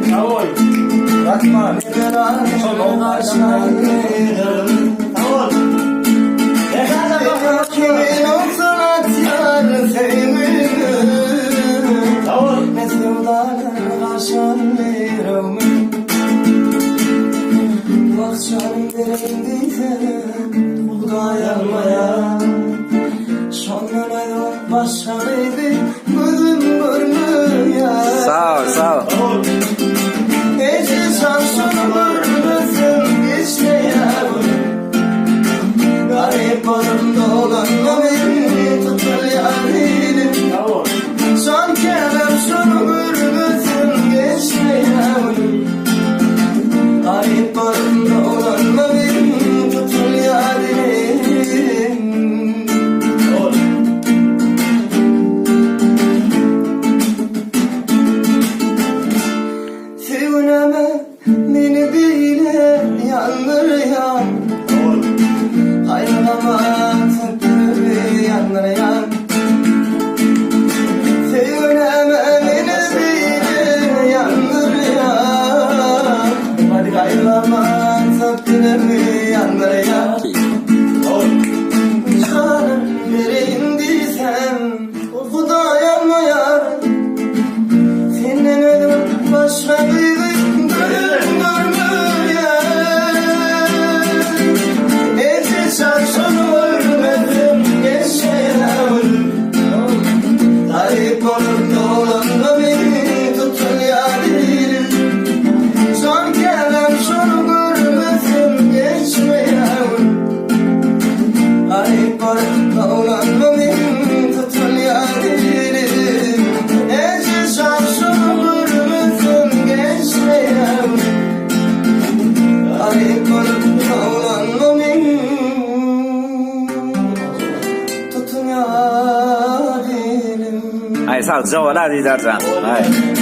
Jawohl. Sag mal. Schon Jawohl. Sağ ol, sağ ol. Garip olumda olan o beni tutar yarim. Son kelam şunu görmesin geçme yavrum. Garip olumda olan o beni tutar yarim. Sevuneme beni bile yandırıyor. Ayrılama tıkırı yanlara. Sevuneme beni bile yandırıyor. Ayrılama tıkırı yanlara. Canım nereye indiysem Kudaya mı yar? Senin ölüm başka bir Ay sağ ol, cevap hadi dersen. Ay.